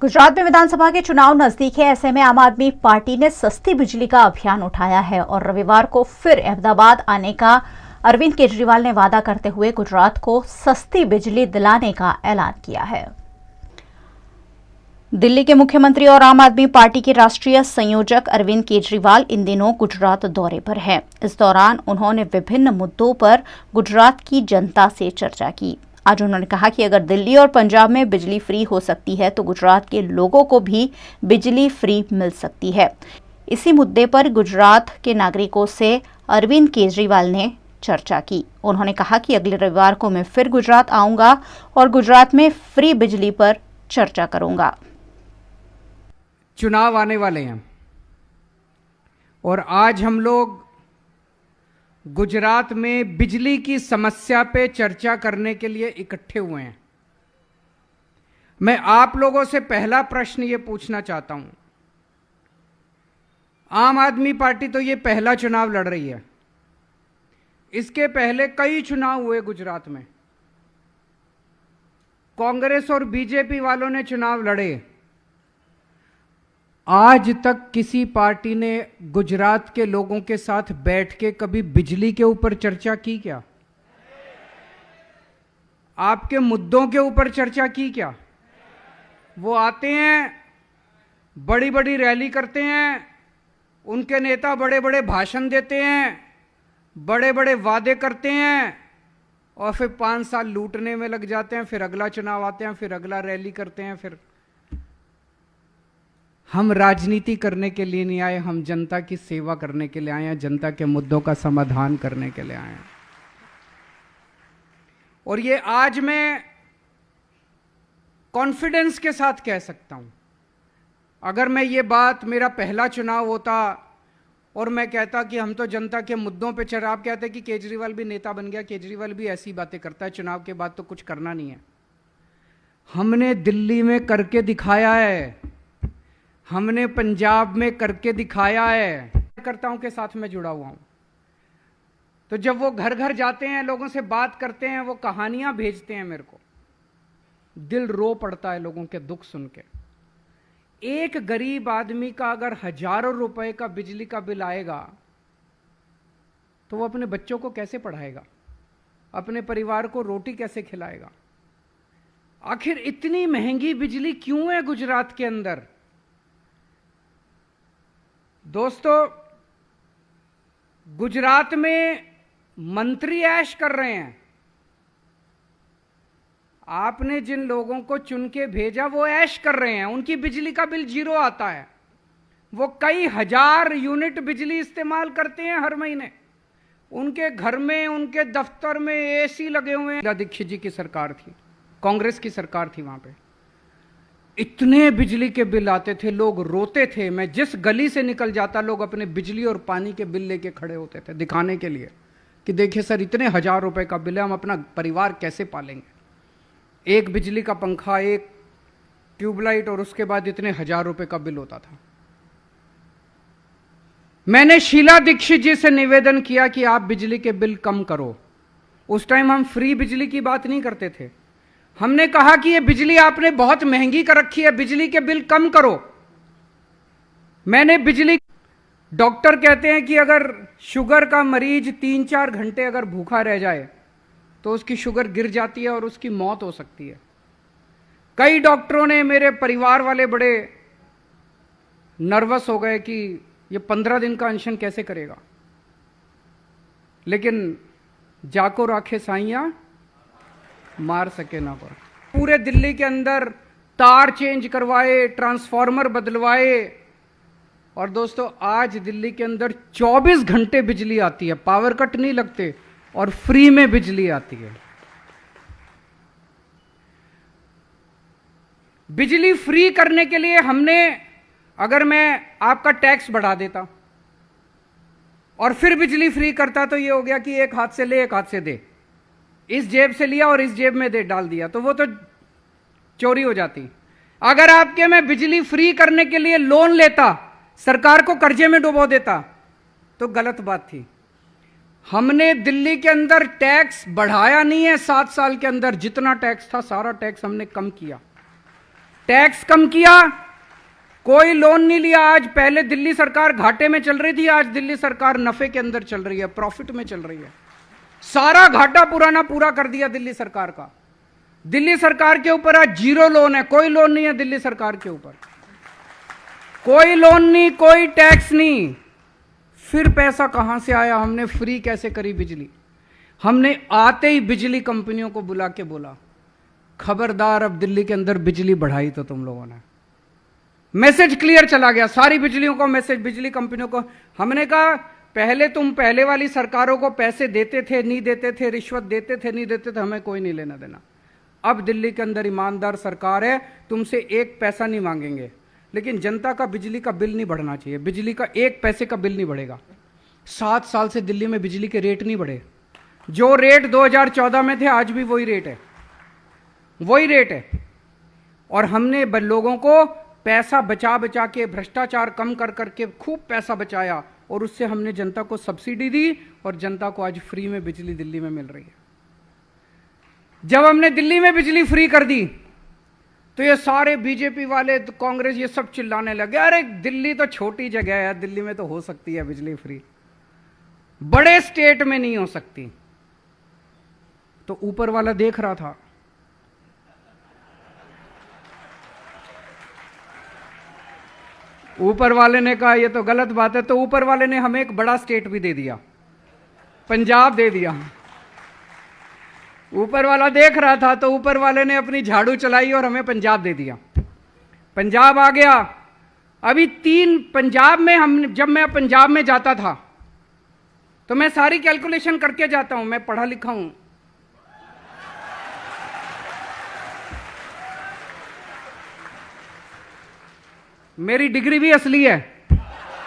गुजरात में विधानसभा के चुनाव नजदीक है। ऐसे में आम आदमी पार्टी ने सस्ती बिजली का अभियान उठाया है और रविवार को फिर अहमदाबाद आने का अरविंद केजरीवाल ने वादा करते हुए गुजरात को सस्ती बिजली दिलाने का ऐलान किया है। दिल्ली के मुख्यमंत्री और आम आदमी पार्टी के राष्ट्रीय संयोजक अरविंद केजरीवाल इन दिनों गुजरात दौरे पर हैं। इस दौरान उन्होंने विभिन्न मुद्दों पर गुजरात की जनता से चर्चा की। आज उन्होंने कहा कि अगर दिल्ली और पंजाब में बिजली फ्री हो सकती है तो गुजरात के लोगों को भी बिजली फ्री मिल सकती है। इसी मुद्दे पर गुजरात के नागरिकों से अरविंद केजरीवाल ने चर्चा की। उन्होंने कहा कि अगले रविवार को मैं फिर गुजरात आऊंगा और गुजरात में फ्री बिजली पर चर्चा करूंगा। चुनाव आने वाले हैं और आज हम लोग गुजरात में बिजली की समस्या पे चर्चा करने के लिए इकट्ठे हुए हैं। मैं आप लोगों से पहला प्रश्न ये पूछना चाहता हूं, आम आदमी पार्टी तो ये पहला चुनाव लड़ रही है। इसके पहले कई चुनाव हुए गुजरात में, कांग्रेस और बीजेपी वालों ने चुनाव लड़े। आज तक किसी पार्टी ने गुजरात के लोगों के साथ बैठ के कभी बिजली के ऊपर चर्चा की क्या? आपके मुद्दों के ऊपर चर्चा की क्या? वो आते हैं, बड़ी बड़ी रैली करते हैं, उनके नेता बड़े बड़े भाषण देते हैं, बड़े बड़े वादे करते हैं और फिर 5 साल लूटने में लग जाते हैं। फिर अगला चुनाव आते हैं, फिर अगला रैली करते हैं। फिर हम राजनीति करने के लिए नहीं आए, हम जनता की सेवा करने के लिए आए हैं, जनता के मुद्दों का समाधान करने के लिए आए हैं। और ये आज मैं कॉन्फिडेंस के साथ कह सकता हूं, अगर मैं ये बात, मेरा पहला चुनाव होता और मैं कहता कि हम तो जनता के मुद्दों पे चल, आप कहते कि केजरीवाल भी नेता बन गया, केजरीवाल भी ऐसी बातें करता है, चुनाव के बाद तो कुछ करना नहीं है। हमने दिल्ली में करके दिखाया है, हमने पंजाब में करके दिखाया है। कार्यकर्ताओं के साथ मैं जुड़ा हुआ हूं, तो जब वो घर घर जाते हैं, लोगों से बात करते हैं, वो कहानियां भेजते हैं मेरे को, दिल रो पड़ता है लोगों के दुख सुन के। एक गरीब आदमी का अगर हजारों रुपए का बिजली का बिल आएगा तो वो अपने बच्चों को कैसे पढ़ाएगा, अपने परिवार को रोटी कैसे खिलाएगा? आखिर इतनी महंगी बिजली क्यों है गुजरात के अंदर? दोस्तों, गुजरात में मंत्री ऐश कर रहे हैं। आपने जिन लोगों को चुन के भेजा वो ऐश कर रहे हैं, उनकी बिजली का बिल 0 आता है। वो कई हजार यूनिट बिजली इस्तेमाल करते हैं हर महीने। उनके घर में, उनके दफ्तर में एसी लगे हुए हैं। शीला दीक्षित जी की सरकार थी, कांग्रेस की सरकार थी, वहां पे इतने बिजली के बिल आते थे, लोग रोते थे। मैं जिस गली से निकल जाता, लोग अपने बिजली और पानी के बिल लेके खड़े होते थे दिखाने के लिए कि देखिए सर, इतने हजार रुपए का बिल है, हम अपना परिवार कैसे पालेंगे। एक बिजली का पंखा, एक ट्यूबलाइट और उसके बाद इतने हजार रुपए का बिल होता था। मैंने शीला दीक्षित जी से निवेदन किया कि आप बिजली के बिल कम करो। उस टाइम हम फ्री बिजली की बात नहीं करते थे, हमने कहा कि ये बिजली आपने बहुत महंगी कर रखी है, बिजली के बिल कम करो। मैंने बिजली, डॉक्टर कहते हैं कि अगर शुगर का मरीज 3-4 घंटे अगर भूखा रह जाए तो उसकी शुगर गिर जाती है और उसकी मौत हो सकती है। कई डॉक्टरों ने, मेरे परिवार वाले बड़े नर्वस हो गए कि ये 15 दिन का अनशन कैसे करेगा। लेकिन जाको राखे साइया, मार सके ना पर। पूरे दिल्ली के अंदर तार चेंज करवाए, ट्रांसफार्मर बदलवाए। और दोस्तों, आज दिल्ली के अंदर 24 घंटे बिजली आती है, पावर कट नहीं लगते और फ्री में बिजली आती है। बिजली फ्री करने के लिए हमने, अगर मैं आपका टैक्स बढ़ा देता और फिर बिजली फ्री करता तो ये हो गया कि एक हाथ से ले, एक हाथ से दे, इस जेब से लिया और इस जेब में दे डाल दिया, तो वो तो चोरी हो जाती। अगर आपके मैं बिजली फ्री करने के लिए लोन लेता, सरकार को कर्जे में डुबो देता, तो गलत बात थी। हमने दिल्ली के अंदर टैक्स बढ़ाया नहीं है, 7 साल के अंदर जितना टैक्स था सारा टैक्स हमने कम किया। टैक्स कम किया, कोई लोन नहीं लिया। आज पहले दिल्ली सरकार घाटे में चल रही थी, आज दिल्ली सरकार नफे के अंदर चल रही है, प्रॉफिट में चल रही है। सारा घाटा पुराना पूरा कर दिया दिल्ली सरकार का। दिल्ली सरकार के ऊपर आज जीरो लोन है, कोई लोन नहीं है दिल्ली सरकार के ऊपर, कोई लोन नहीं, कोई टैक्स नहीं। फिर पैसा कहां से आया? हमने फ्री कैसे करी बिजली? हमने आते ही बिजली कंपनियों को बुला के बोला, खबरदार अब दिल्ली के अंदर बिजली बढ़ाई तो तुम लोगों ने। मैसेज क्लियर चला गया सारी बिजलियों को, मैसेज बिजली कंपनियों को। हमने कहा पहले तुम पहले वाली सरकारों को पैसे देते थे, नहीं देते थे, रिश्वत देते थे, नहीं देते थे, हमें कोई नहीं लेना देना। अब दिल्ली के अंदर ईमानदार सरकार है, तुमसे एक पैसा नहीं मांगेंगे, लेकिन जनता का बिजली का बिल नहीं बढ़ना चाहिए। बिजली का एक पैसे का बिल नहीं बढ़ेगा। 7 साल से दिल्ली में बिजली के रेट नहीं बढ़े। जो रेट 2014 में थे आज भी वही रेट है, वही रेट है। और हमने लोगों को पैसा बचा बचा के, भ्रष्टाचार कम कर करके खूब पैसा बचाया, और उससे हमने जनता को सब्सिडी दी, और जनता को आज फ्री में बिजली दिल्ली में मिल रही है। जब हमने दिल्ली में बिजली फ्री कर दी तो ये सारे बीजेपी वाले, कांग्रेस, ये सब चिल्लाने लगे, अरे दिल्ली तो छोटी जगह है, दिल्ली में तो हो सकती है बिजली फ्री, बड़े स्टेट में नहीं हो सकती। तो ऊपर वाला देख रहा था, ऊपर वाले ने कहा ये तो गलत बात है, तो ऊपर वाले ने हमें एक बड़ा स्टेट भी दे दिया, पंजाब दे दिया। ऊपर वाला देख रहा था तो ऊपर वाले ने अपनी झाड़ू चलाई और हमें पंजाब दे दिया। पंजाब आ गया। अभी 3 पंजाब में जब मैं पंजाब में जाता था तो मैं सारी कैलकुलेशन करके जाता हूं, मैं पढ़ा लिखा हूं। मेरी डिग्री भी असली है।